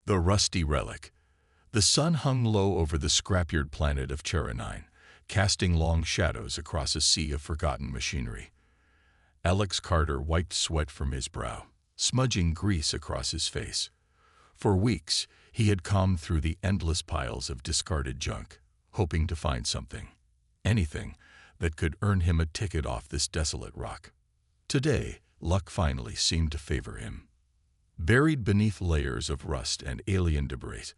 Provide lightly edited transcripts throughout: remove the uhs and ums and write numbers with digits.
The rusty relic. The sun hung low over the scrapyard planet of Chera-9, casting long shadows across a sea of forgotten machinery. Alex Carter wiped sweat from his brow, smudging grease across his face. For weeks, he had combed through the endless piles of discarded junk, hoping to find something, anything, that could earn him a ticket off this desolate rock. Today, luck finally seemed to favor him. Buried beneath layers of rust and alien debris,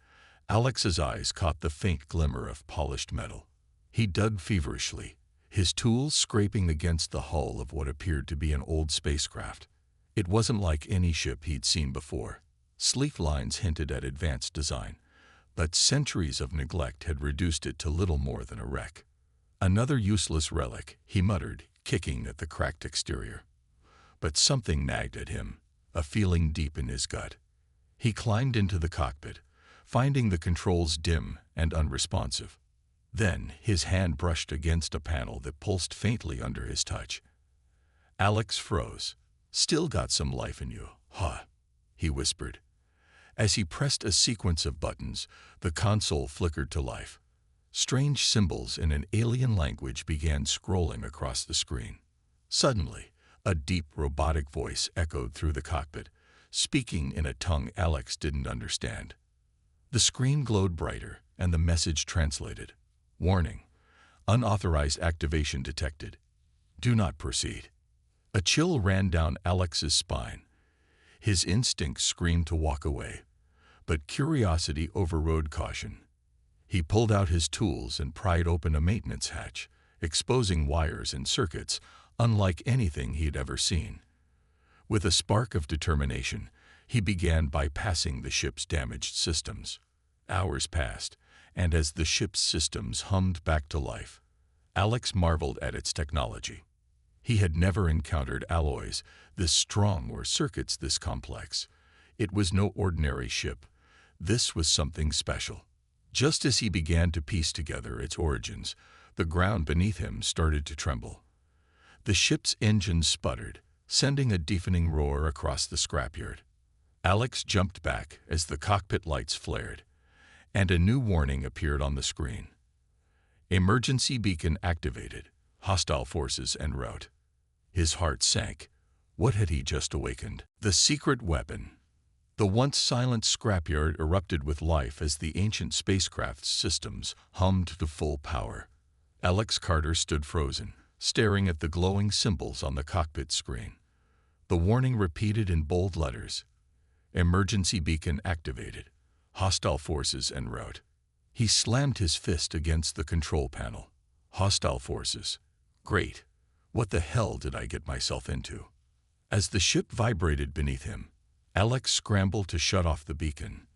Alex's eyes caught the faint glimmer of polished metal. He dug feverishly, his tools scraping against the hull of what appeared to be an old spacecraft. It wasn't like any ship he'd seen before. Sleek lines hinted at advanced design, but centuries of neglect had reduced it to little more than a wreck. Another useless relic, he muttered, kicking at the cracked exterior. But something nagged at him, a feeling deep in his gut. He climbed into the cockpit, finding the controls dim and unresponsive. Then his hand brushed against a panel that pulsed faintly under his touch. Alex froze. "Still got some life in you, huh?" he whispered. As he pressed a sequence of buttons, the console flickered to life. Strange symbols in an alien language began scrolling across the screen. Suddenly, a deep robotic voice echoed through the cockpit, speaking in a tongue Alex didn't understand. The screen glowed brighter, and the message translated. "Warning. Unauthorized activation detected. Do not proceed." A chill ran down Alex's spine. His instincts screamed to walk away, but curiosity overrode caution. He pulled out his tools and pried open a maintenance hatch, exposing wires and circuits unlike anything he had ever seen. With a spark of determination, he began bypassing the ship's damaged systems. Hours passed, and as the ship's systems hummed back to life, Alex marveled at its technology. He had never encountered alloys this strong or circuits this complex. It was no ordinary ship. This was something special. Just as he began to piece together its origins, the ground beneath him started to tremble. The ship's engine sputtered, sending a deafening roar across the scrapyard. Alex jumped back as the cockpit lights flared, and a new warning appeared on the screen. "Emergency beacon activated. Hostile forces en route." His heart sank. What had he just awakened? The secret weapon. The once silent scrapyard erupted with life as the ancient spacecraft's systems hummed to full power. Alex Carter stood frozen, staring at the glowing symbols on the cockpit screen. The warning repeated in bold letters. "Emergency beacon activated. Hostile forces en route." He slammed his fist against the control panel. Hostile forces. Great. What the hell did I get myself into? As the ship vibrated beneath him, Alex scrambled to shut off the beacon.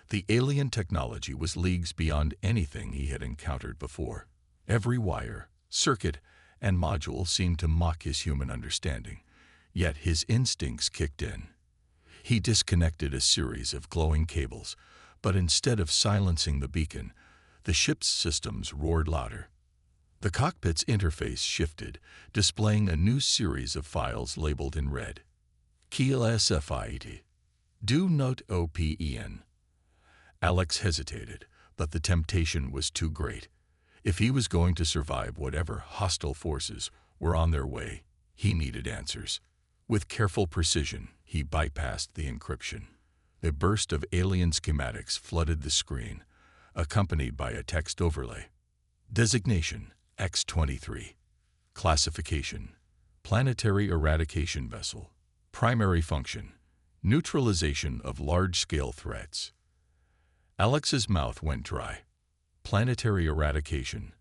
The alien technology was leagues beyond anything he had encountered before. Every wire, circuit, and module seemed to mock his human understanding, yet his instincts kicked in. He disconnected a series of glowing cables, but instead of silencing the beacon, the ship's systems roared louder. The cockpit's interface shifted, displaying a new series of files labeled in red. Kiel HFY. Do note OPEN. Alex hesitated, but the temptation was too great. If he was going to survive whatever hostile forces were on their way, he needed answers. With careful precision, he bypassed the encryption. A burst of alien schematics flooded the screen, accompanied by a text overlay. Designation: X-23. Classification: Planetary Eradication Vessel. Primary function: neutralization of large-scale threats. Alex's mouth went dry. Planetary eradication.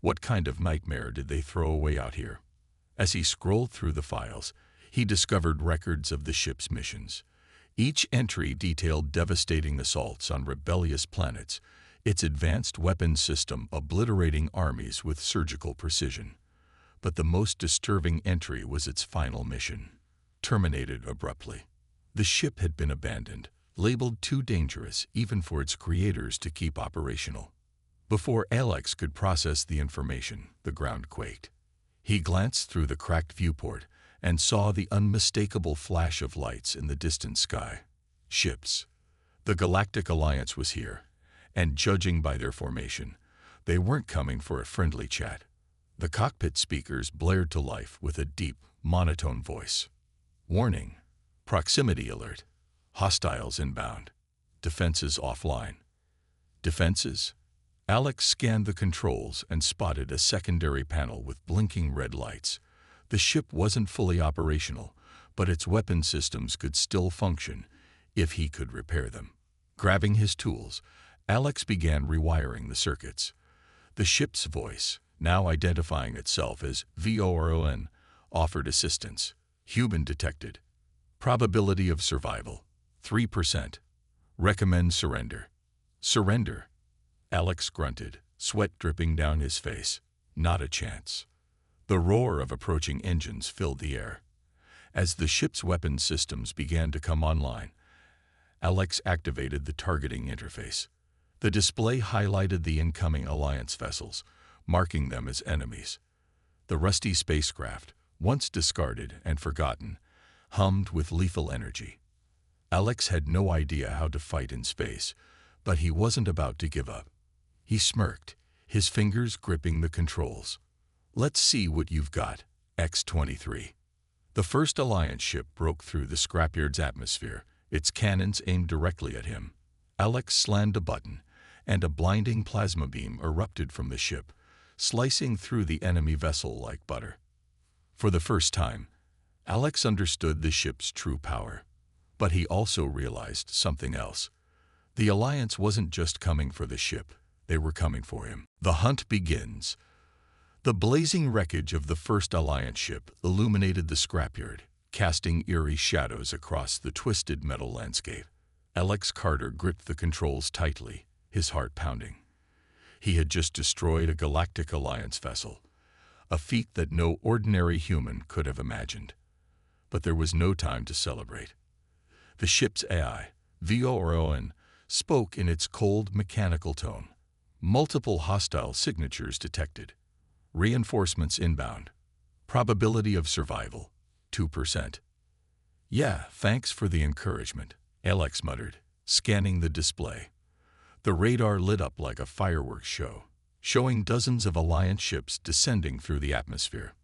What kind of nightmare did they throw away out here? As he scrolled through the files, he discovered records of the ship's missions. Each entry detailed devastating assaults on rebellious planets, its advanced weapons system obliterating armies with surgical precision. But the most disturbing entry was its final mission. Terminated abruptly. The ship had been abandoned, labeled too dangerous even for its creators to keep operational. Before Alex could process the information, the ground quaked. He glanced through the cracked viewport and saw the unmistakable flash of lights in the distant sky. Ships. The Galactic Alliance was here, and judging by their formation, they weren't coming for a friendly chat. The cockpit speakers blared to life with a deep, monotone voice. Warning. Proximity alert. Hostiles inbound. Defenses offline. Defenses? Alex scanned the controls and spotted a secondary panel with blinking red lights. The ship wasn't fully operational, but its weapon systems could still function if he could repair them. Grabbing his tools, Alex began rewiring the circuits. The ship's voice, now identifying itself as VORON, offered assistance. Human detected. Probability of survival, 3%. Recommend surrender. Surrender. Alex grunted, sweat dripping down his face. Not a chance. The roar of approaching engines filled the air. As the ship's weapon systems began to come online, Alex activated the targeting interface. The display highlighted the incoming Alliance vessels, marking them as enemies. The rusty spacecraft, once discarded and forgotten, hummed with lethal energy. Alex had no idea how to fight in space, but he wasn't about to give up. He smirked, his fingers gripping the controls. Let's see what you've got, X-23. The first Alliance ship broke through the scrapyard's atmosphere, its cannons aimed directly at him. Alex slammed a button, and a blinding plasma beam erupted from the ship, slicing through the enemy vessel like butter. For the first time, Alex understood the ship's true power. But he also realized something else. The Alliance wasn't just coming for the ship, they were coming for him. The hunt begins. The blazing wreckage of the first Alliance ship illuminated the scrapyard, casting eerie shadows across the twisted metal landscape. Alex Carter gripped the controls tightly, his heart pounding. He had just destroyed a Galactic Alliance vessel, a feat that no ordinary human could have imagined. But there was no time to celebrate. The ship's AI, VORON, spoke in its cold, mechanical tone. Multiple hostile signatures detected. Reinforcements inbound. Probability of survival, 2%. Yeah, thanks for the encouragement, Alex muttered, scanning the display. The radar lit up like a fireworks show, showing dozens of Alliance ships descending through the atmosphere.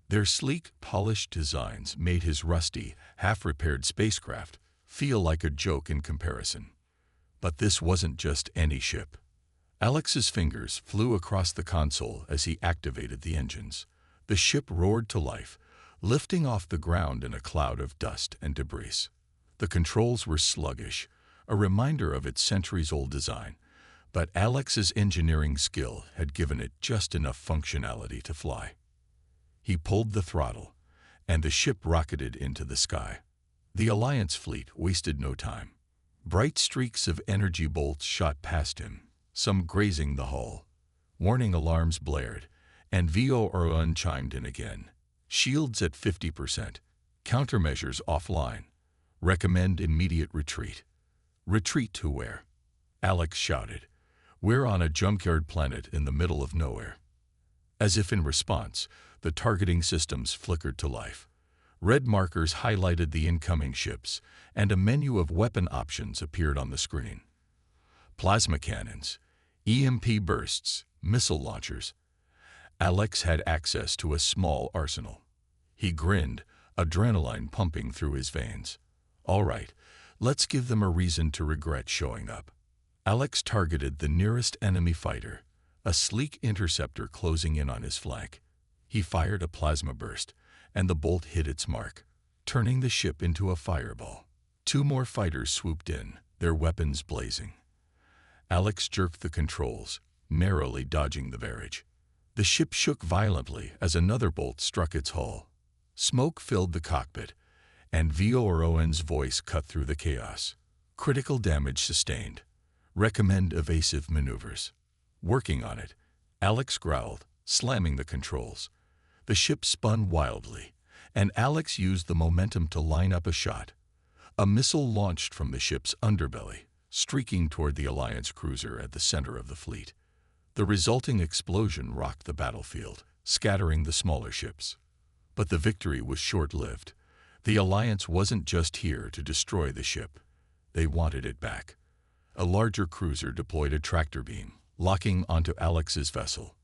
Their sleek, polished designs made his rusty, half-repaired spacecraft feel like a joke in comparison. But this wasn't just any ship. Alex's fingers flew across the console as he activated the engines. The ship roared to life, lifting off the ground in a cloud of dust and debris. The controls were sluggish, a reminder of its centuries-old design, but Alex's engineering skill had given it just enough functionality to fly. He pulled the throttle, and the ship rocketed into the sky. The Alliance fleet wasted no time. Bright streaks of energy bolts shot past him, some grazing the hull. Warning alarms blared, and VORON chimed in again. Shields at 50%. Countermeasures offline. Recommend immediate retreat. Retreat to where? Alex shouted. We're on a junkyard planet in the middle of nowhere. As if in response, the targeting systems flickered to life. Red markers highlighted the incoming ships, and a menu of weapon options appeared on the screen. Plasma cannons, EMP bursts, missile launchers. Alex had access to a small arsenal. He grinned, adrenaline pumping through his veins. All right, let's give them a reason to regret showing up. Alex targeted the nearest enemy fighter, a sleek interceptor closing in on his flank. He fired a plasma burst, and the bolt hit its mark, turning the ship into a fireball. Two more fighters swooped in, their weapons blazing. Alex jerked the controls, narrowly dodging the barrage. The ship shook violently as another bolt struck its hull. Smoke filled the cockpit, and VORON's voice cut through the chaos. Critical damage sustained. Recommend evasive maneuvers. Working on it, Alex growled, slamming the controls. The ship spun wildly, and Alex used the momentum to line up a shot. A missile launched from the ship's underbelly, streaking toward the Alliance cruiser at the center of the fleet. The resulting explosion rocked the battlefield, scattering the smaller ships. But the victory was short-lived. The Alliance wasn't just here to destroy the ship. They wanted it back. A larger cruiser deployed a tractor beam, locking onto Alex's vessel.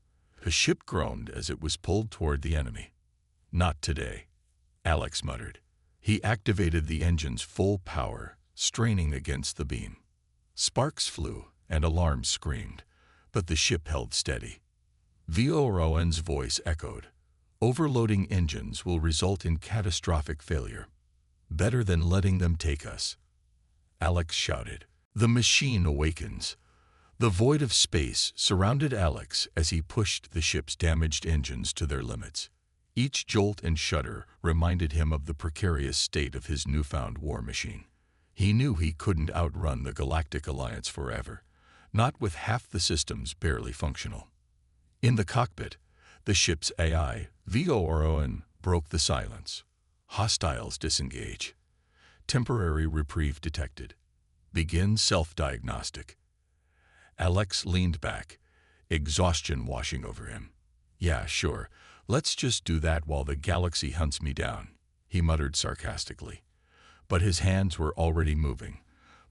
The ship groaned as it was pulled toward the enemy. "Not today," Alex muttered. He activated the engine's full power, straining against the beam. Sparks flew and alarms screamed, but the ship held steady. Voron's voice echoed. "Overloading engines will result in catastrophic failure. Better than letting them take us." Alex shouted. "The machine awakens." The void of space surrounded Alex as he pushed the ship's damaged engines to their limits. Each jolt and shudder reminded him of the precarious state of his newfound war machine. He knew he couldn't outrun the Galactic Alliance forever, not with half the systems barely functional. In the cockpit, the ship's AI, Voron, broke the silence. "Hostiles disengage. Temporary reprieve detected. Begin self-diagnostic." Alex leaned back, exhaustion washing over him. "Yeah, sure. Let's just do that while the galaxy hunts me down," he muttered sarcastically. But his hands were already moving,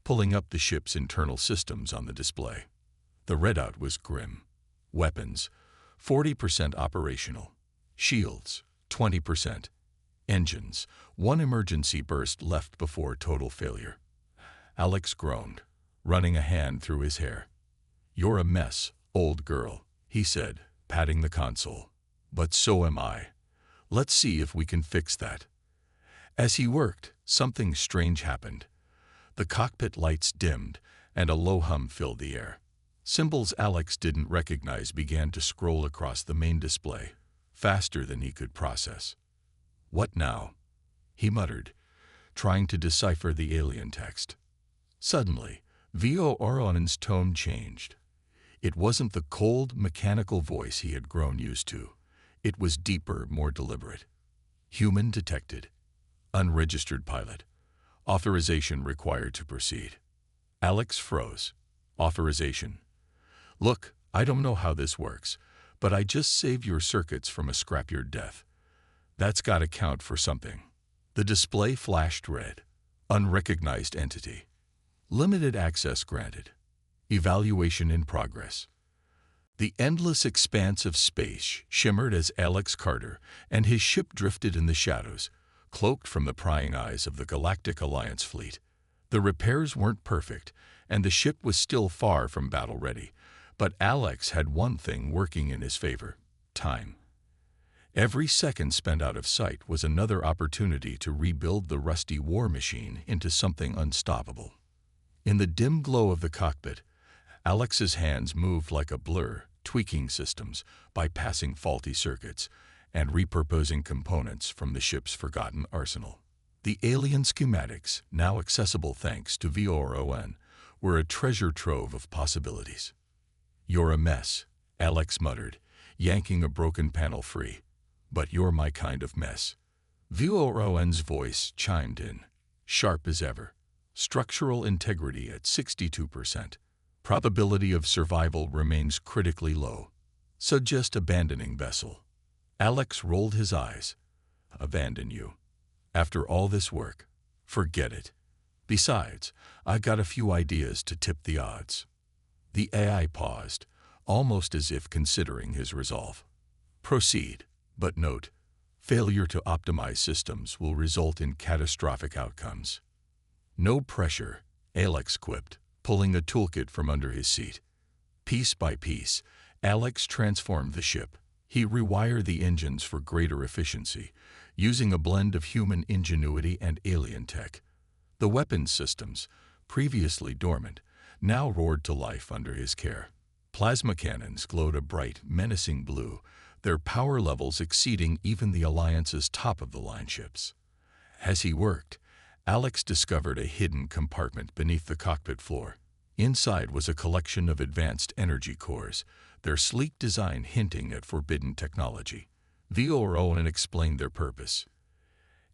pulling up the ship's internal systems on the display. The readout was grim. Weapons, 40% operational. Shields, 20%. Engines, 1 emergency burst left before total failure. Alex groaned, running a hand through his hair. "You're a mess, old girl," he said, patting the console. "But so am I. Let's see if we can fix that." As he worked, something strange happened. The cockpit lights dimmed, and a low hum filled the air. Symbols Alex didn't recognize began to scroll across the main display, faster than he could process. "What now?" he muttered, trying to decipher the alien text. Suddenly, Voron's tone changed. It wasn't the cold, mechanical voice he had grown used to. It was deeper, more deliberate. "Human detected. Unregistered pilot. Authorization required to proceed." Alex froze. "Authorization? Look, I don't know how this works, but I just saved your circuits from a scrapyard death. That's gotta count for something." The display flashed red. "Unrecognized entity. Limited access granted. Evaluation in progress." The endless expanse of space shimmered as Alex Carter and his ship drifted in the shadows, cloaked from the prying eyes of the Galactic Alliance fleet. The repairs weren't perfect, and the ship was still far from battle-ready, but Alex had one thing working in his favor: time. Every second spent out of sight was another opportunity to rebuild the rusty war machine into something unstoppable. In the dim glow of the cockpit, Alex's hands moved like a blur, tweaking systems, bypassing faulty circuits, and repurposing components from the ship's forgotten arsenal. The alien schematics, now accessible thanks to Voron, were a treasure trove of possibilities. "You're a mess," Alex muttered, yanking a broken panel free. "But you're my kind of mess." Voron's voice chimed in, sharp as ever. "Structural integrity at 62%. Probability of survival remains critically low. Suggest abandoning vessel." Alex rolled his eyes. "Abandon you? After all this work? Forget it. Besides, I got a few ideas to tip the odds." The AI paused, almost as if considering his resolve. "Proceed, but note, failure to optimize systems will result in catastrophic outcomes." "No pressure," Alex quipped, pulling a toolkit from under his seat. Piece by piece, Alex transformed the ship. He rewired the engines for greater efficiency, using a blend of human ingenuity and alien tech. The weapons systems, previously dormant, now roared to life under his care. Plasma cannons glowed a bright, menacing blue, their power levels exceeding even the Alliance's top-of-the-line ships. As he worked, Alex discovered a hidden compartment beneath the cockpit floor. Inside was a collection of advanced energy cores, their sleek design hinting at forbidden technology. Voron explained their purpose.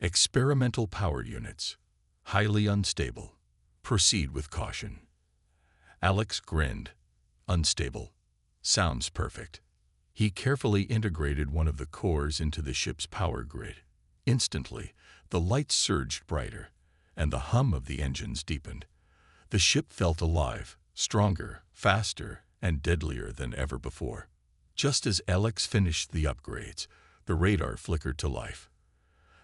"Experimental power units. Highly unstable. Proceed with caution." Alex grinned. "Unstable. Sounds perfect." He carefully integrated one of the cores into the ship's power grid. Instantly, the lights surged brighter, and the hum of the engines deepened. The ship felt alive, stronger, faster, and deadlier than ever before. Just as Alex finished the upgrades, the radar flickered to life.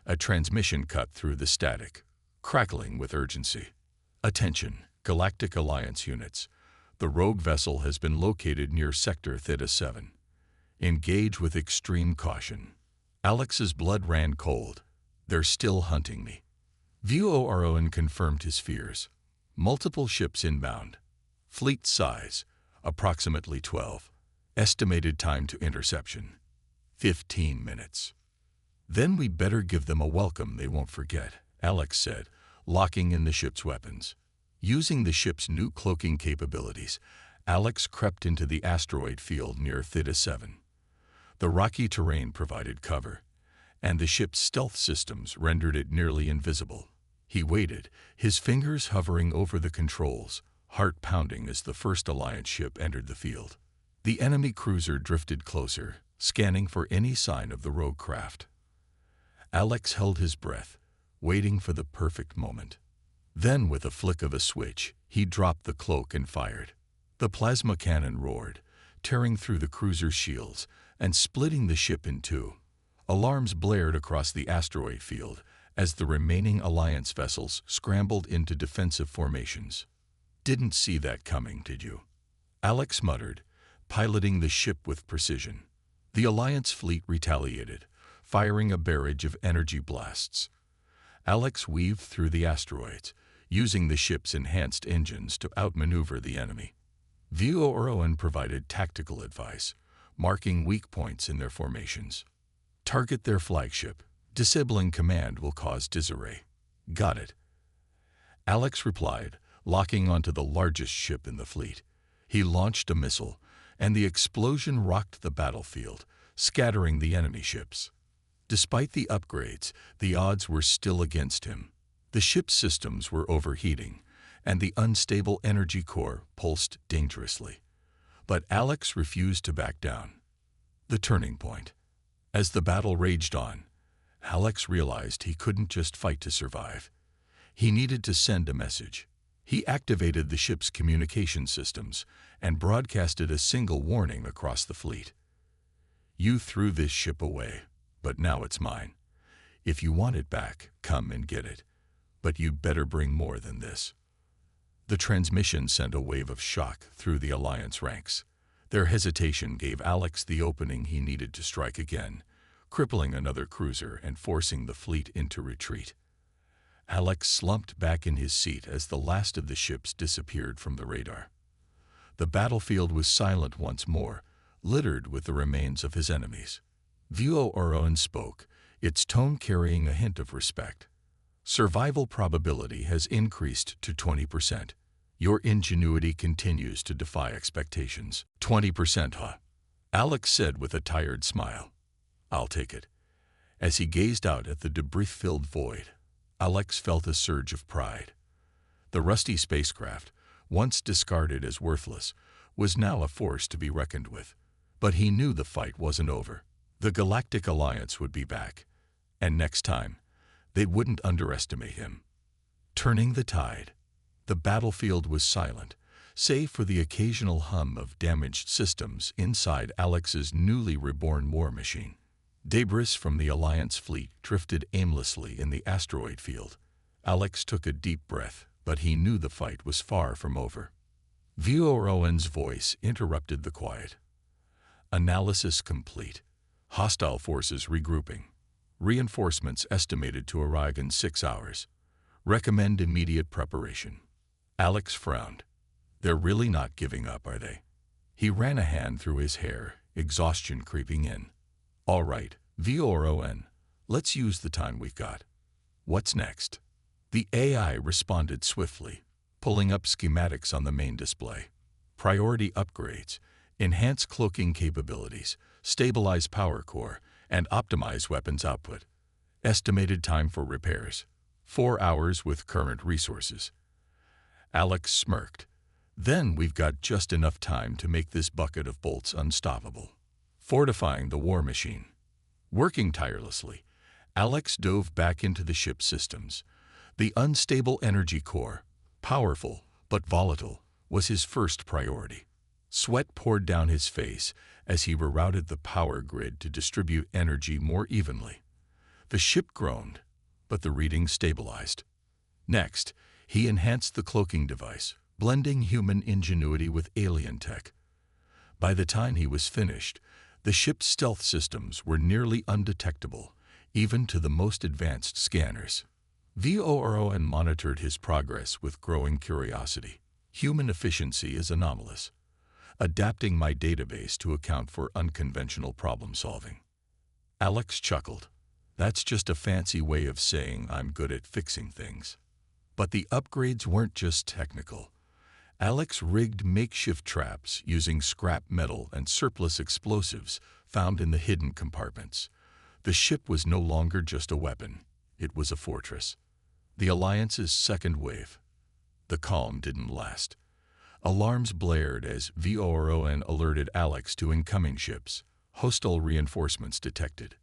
A transmission cut through the static, crackling with urgency. "Attention, Galactic Alliance units. The rogue vessel has been located near Sector Theta 7. Engage with extreme caution." Alex's blood ran cold. "They're still hunting me." VORON confirmed his fears. Multiple ships inbound. Fleet size, approximately 12. Estimated time to interception, 15 minutes. "Then we better give them a welcome they won't forget," Alex said, locking in the ship's weapons. Using the ship's new cloaking capabilities, Alex crept into the asteroid field near Theta 7. The rocky terrain provided cover, and the ship's stealth systems rendered it nearly invisible. He waited, his fingers hovering over the controls, heart pounding as the first Alliance ship entered the field. The enemy cruiser drifted closer, scanning for any sign of the rogue craft. Alex held his breath, waiting for the perfect moment. Then, with a flick of a switch, he dropped the cloak and fired. The plasma cannon roared, tearing through the cruiser's shields and splitting the ship in two. Alarms blared across the asteroid field as the remaining Alliance vessels scrambled into defensive formations. "Didn't see that coming, did you?" Alex muttered, piloting the ship with precision. The Alliance fleet retaliated, firing a barrage of energy blasts. Alex weaved through the asteroids, using the ship's enhanced engines to outmaneuver the enemy. VORON provided tactical advice, marking weak points in their formations. "Target their flagship. Disabling command will cause disarray." "Got it," Alex replied, locking onto the largest ship in the fleet. He launched a missile, and the explosion rocked the battlefield, scattering the enemy ships. Despite the upgrades, the odds were still against him. The ship's systems were overheating, and the unstable energy core pulsed dangerously. But Alex refused to back down. The turning point. As the battle raged on, Alex realized he couldn't just fight to survive. He needed to send a message. He activated the ship's communication systems and broadcasted a single warning across the fleet. "You threw this ship away, but now it's mine. If you want it back, come and get it. But you'd better bring more than this." The transmission sent a wave of shock through the Alliance ranks. Their hesitation gave Alex the opening he needed to strike again, crippling another cruiser and forcing the fleet into retreat. Alex slumped back in his seat as the last of the ships disappeared from the radar. The battlefield was silent once more, littered with the remains of his enemies. VORON spoke, its tone carrying a hint of respect. "Survival probability has increased to 20%. Your ingenuity continues to defy expectations." 20%, huh? Alex said with a tired smile. "I'll take it." As he gazed out at the debris-filled void, Alex felt a surge of pride. The rusty spacecraft, once discarded as worthless, was now a force to be reckoned with. But he knew the fight wasn't over. The Galactic Alliance would be back, and next time, they wouldn't underestimate him. Turning the tide. The battlefield was silent, save for the occasional hum of damaged systems inside Alex's newly reborn war machine. Debris from the Alliance fleet drifted aimlessly in the asteroid field. Alex took a deep breath, but he knew the fight was far from over. VORON's voice interrupted the quiet. "Analysis complete. Hostile forces regrouping. Reinforcements estimated to arrive in 6 hours. Recommend immediate preparation." Alex frowned. "They're really not giving up, are they?" He ran a hand through his hair, exhaustion creeping in. "All right, VORON, let's use the time we've got. What's next?" The AI responded swiftly, pulling up schematics on the main display. "Priority upgrades, enhance cloaking capabilities, stabilize power core, and optimize weapons output. Estimated time for repairs, 4 hours with current resources." Alex smirked. "Then we've got just enough time to make this bucket of bolts unstoppable." Fortifying the war machine. Working tirelessly, Alex dove back into the ship's systems. The unstable energy core, powerful but volatile, was his first priority. Sweat poured down his face as he rerouted the power grid to distribute energy more evenly. The ship groaned, but the reading stabilized. Next, he enhanced the cloaking device, blending human ingenuity with alien tech. By the time he was finished, the ship's stealth systems were nearly undetectable, even to the most advanced scanners. VORON monitored his progress with growing curiosity. Human efficiency is anomalous, adapting my database to account for unconventional problem-solving. Alex chuckled. That's just a fancy way of saying I'm good at fixing things. But the upgrades weren't just technical. Alex rigged makeshift traps using scrap metal and surplus explosives found in the hidden compartments. The ship was no longer just a weapon. It was a fortress. The Alliance's second wave. The calm didn't last. Alarms blared as VORON alerted Alex to incoming ships. Hostile reinforcements detected.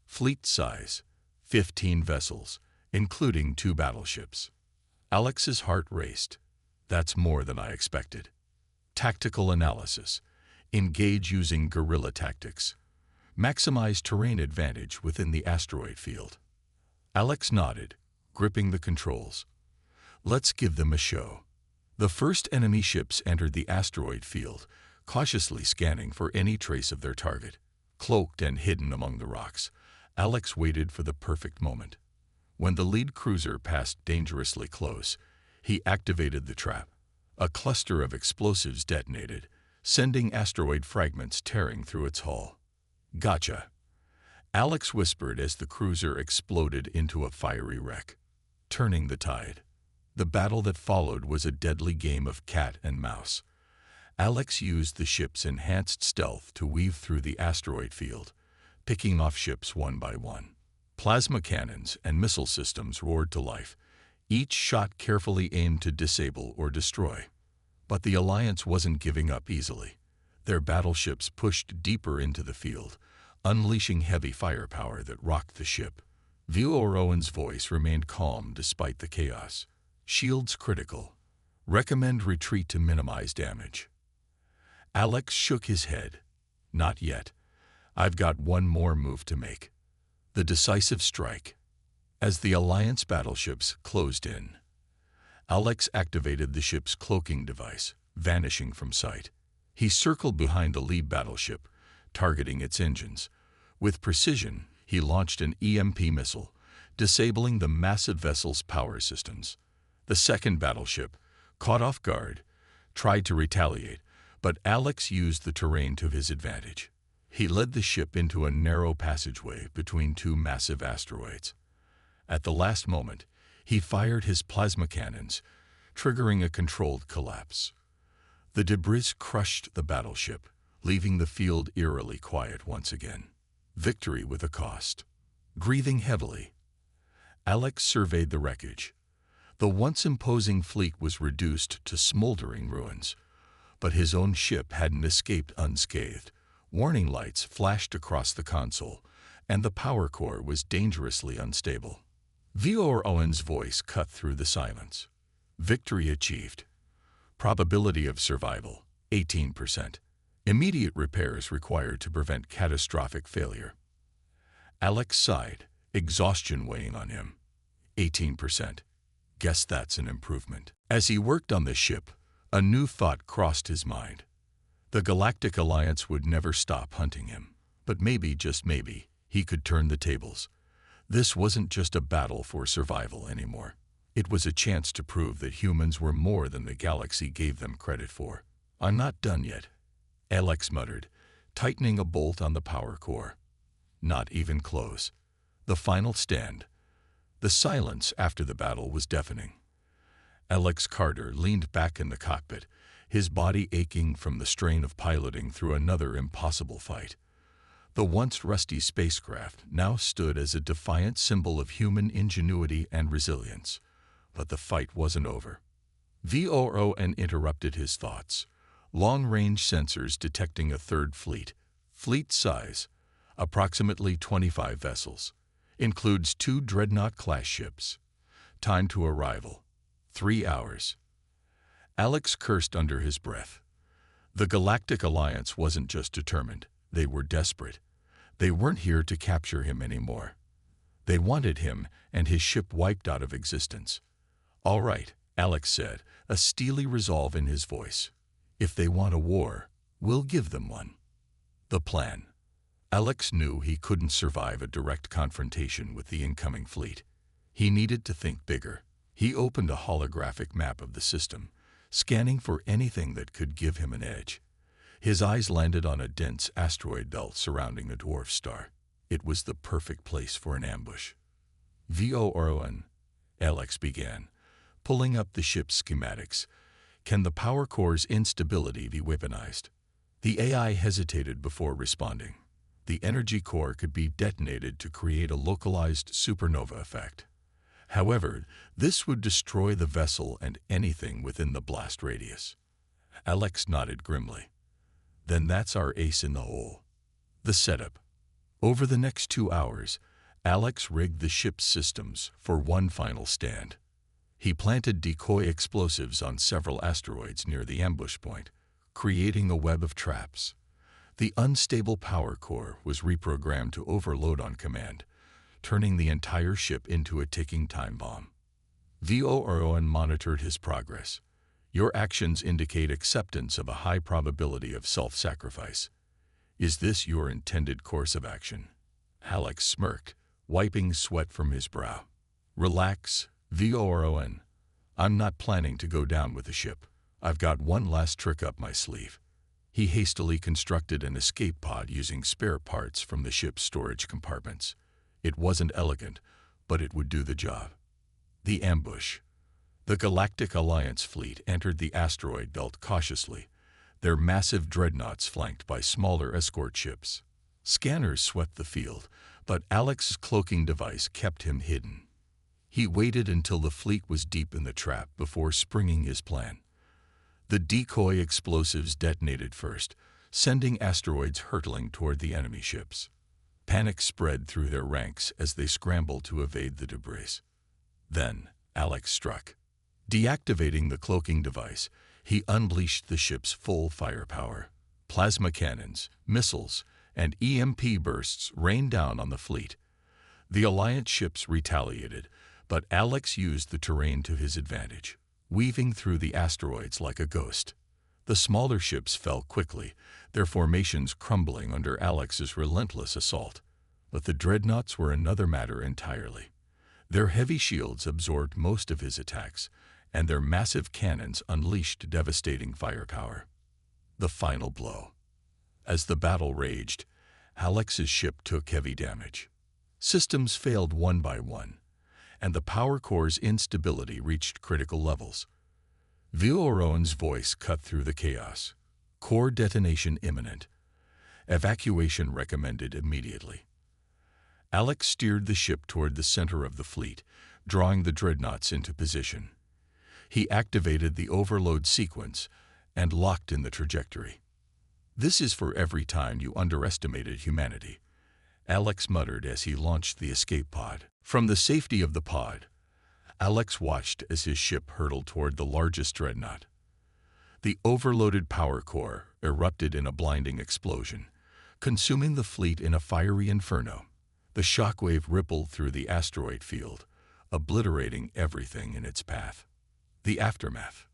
Fleet size, 15 vessels, including 2 battleships. Alex's heart raced. That's more than I expected. Tactical analysis. Engage using guerrilla tactics. Maximize terrain advantage within the asteroid field. Alex nodded, gripping the controls. Let's give them a show. The first enemy ships entered the asteroid field, cautiously scanning for any trace of their target. Cloaked and hidden among the rocks, Alex waited for the perfect moment. When the lead cruiser passed dangerously close, he activated the trap. A cluster of explosives detonated, sending asteroid fragments tearing through its hull. Gotcha, Alex whispered as the cruiser exploded into a fiery wreck, turning the tide. The battle that followed was a deadly game of cat and mouse. Alex used the ship's enhanced stealth to weave through the asteroid field, picking off ships one by one. Plasma cannons and missile systems roared to life, each shot carefully aimed to disable or destroy. But the Alliance wasn't giving up easily. Their battleships pushed deeper into the field, unleashing heavy firepower that rocked the ship. VORON's voice remained calm despite the chaos. Shields critical. Recommend retreat to minimize damage. Alex shook his head. Not yet. I've got one more move to make. The decisive strike. As the Alliance battleships closed in, Alex activated the ship's cloaking device, vanishing from sight. He circled behind the lead battleship, targeting its engines. With precision, he launched an EMP missile, disabling the massive vessel's power systems. The second battleship, caught off guard, tried to retaliate, but Alex used the terrain to his advantage. He led the ship into a narrow passageway between 2 massive asteroids. At the last moment, he fired his plasma cannons, triggering a controlled collapse. The debris crushed the battleship, leaving the field eerily quiet once again. Victory with a cost. Breathing heavily, Alex surveyed the wreckage. The once imposing fleet was reduced to smoldering ruins, but his own ship hadn't escaped unscathed. Warning lights flashed across the console, and the power core was dangerously unstable. VORON's voice cut through the silence. Victory achieved. Probability of survival, 18%. Immediate repairs required to prevent catastrophic failure. Alex sighed, exhaustion weighing on him. 18%. Guess that's an improvement. As he worked on the ship, a new thought crossed his mind. The Galactic Alliance would never stop hunting him. But maybe, just maybe, he could turn the tables. This wasn't just a battle for survival anymore. It was a chance to prove that humans were more than the galaxy gave them credit for. I'm not done yet, Alex muttered, tightening a bolt on the power core. Not even close. The final stand. The silence after the battle was deafening. Alex Carter leaned back in the cockpit, his body aching from the strain of piloting through another impossible fight. The once rusty spacecraft now stood as a defiant symbol of human ingenuity and resilience. But the fight wasn't over. VORON interrupted his thoughts. Long-range sensors detecting a third fleet. Fleet size, approximately 25 vessels. Includes 2 Dreadnought-class ships. Time to arrival, 3 hours. Alex cursed under his breath. The Galactic Alliance wasn't just determined, they were desperate. They weren't here to capture him anymore. They wanted him and his ship wiped out of existence. "All right," Alex said, a steely resolve in his voice. "If they want a war, we'll give them one." The plan. Alex knew he couldn't survive a direct confrontation with the incoming fleet. He needed to think bigger. He opened a holographic map of the system, scanning for anything that could give him an edge. His eyes landed on a dense asteroid belt surrounding a dwarf star. It was the perfect place for an ambush. "VORON," Alex began, pulling up the ship's schematics. "Can the power core's instability be weaponized?" The AI hesitated before responding. The energy core could be detonated to create a localized supernova effect. However, this would destroy the vessel and anything within the blast radius. Alex nodded grimly. "Then that's our ace in the hole." The setup. Over the next 2 hours, Alex rigged the ship's systems for one final stand. He planted decoy explosives on several asteroids near the ambush point, creating a web of traps. The unstable power core was reprogrammed to overload on command, turning the entire ship into a ticking time bomb. VORON monitored his progress. "Your actions indicate acceptance of a high probability of self-sacrifice. Is this your intended course of action?" Alex smirked, wiping sweat from his brow. "Relax, VORON. I'm not planning to go down with the ship. I've got one last trick up my sleeve." He hastily constructed an escape pod using spare parts from the ship's storage compartments. It wasn't elegant, but it would do the job. The ambush. The Galactic Alliance fleet entered the asteroid belt cautiously, their massive dreadnoughts flanked by smaller escort ships. Scanners swept the field, but Alex's cloaking device kept him hidden. He waited until the fleet was deep in the trap before springing his plan. The decoy explosives detonated first, sending asteroids hurtling toward the enemy ships. Panic spread through their ranks as they scrambled to evade the debris. Then, Alex struck. Deactivating the cloaking device, he unleashed the ship's full firepower. Plasma cannons, missiles, and EMP bursts rained down on the fleet. The Alliance ships retaliated, but Alex used the terrain to his advantage, weaving through the asteroids like a ghost. The smaller ships fell quickly, their formations crumbling under Alex's relentless assault. But the dreadnoughts were another matter entirely. Their heavy shields absorbed most of his attacks, and their massive cannons unleashed devastating firepower. The final blow. As the battle raged, Alex's ship took heavy damage. Systems failed one by one, and the power core's instability reached critical levels. VORON's voice cut through the chaos. "Core detonation imminent. Evacuation recommended immediately." Alex steered the ship toward the center of the fleet, drawing the dreadnoughts into position. He activated the overload sequence and locked in the trajectory. "This is for every time you underestimated humanity," Alex muttered as he launched the escape pod. From the safety of the pod, Alex watched as his ship hurtled toward the largest dreadnought. The overloaded power core erupted in a blinding explosion, consuming the fleet in a fiery inferno. The shockwave rippled through the asteroid field, obliterating everything in its path. The aftermath.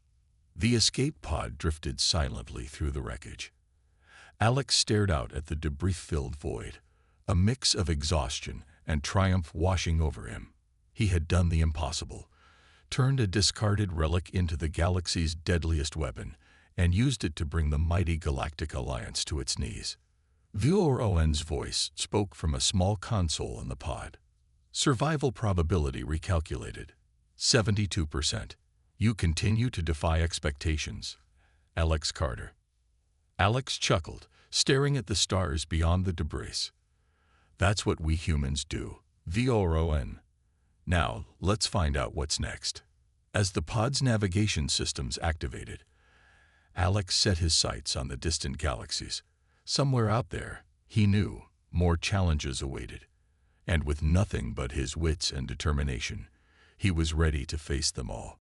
The escape pod drifted silently through the wreckage. Alex stared out at the debris-filled void, a mix of exhaustion and triumph washing over him. He had done the impossible, turned a discarded relic into the galaxy's deadliest weapon, and used it to bring the mighty Galactic Alliance to its knees. VORON's voice spoke from a small console in the pod. Survival probability recalculated. 72%. You continue to defy expectations. Alex Carter. Alex chuckled, staring at the stars beyond the debris. "That's what we humans do, VORON. Now, let's find out what's next." As the pod's navigation systems activated, Alex set his sights on the distant galaxies. Somewhere out there, he knew, more challenges awaited. And with nothing but his wits and determination, he was ready to face them all.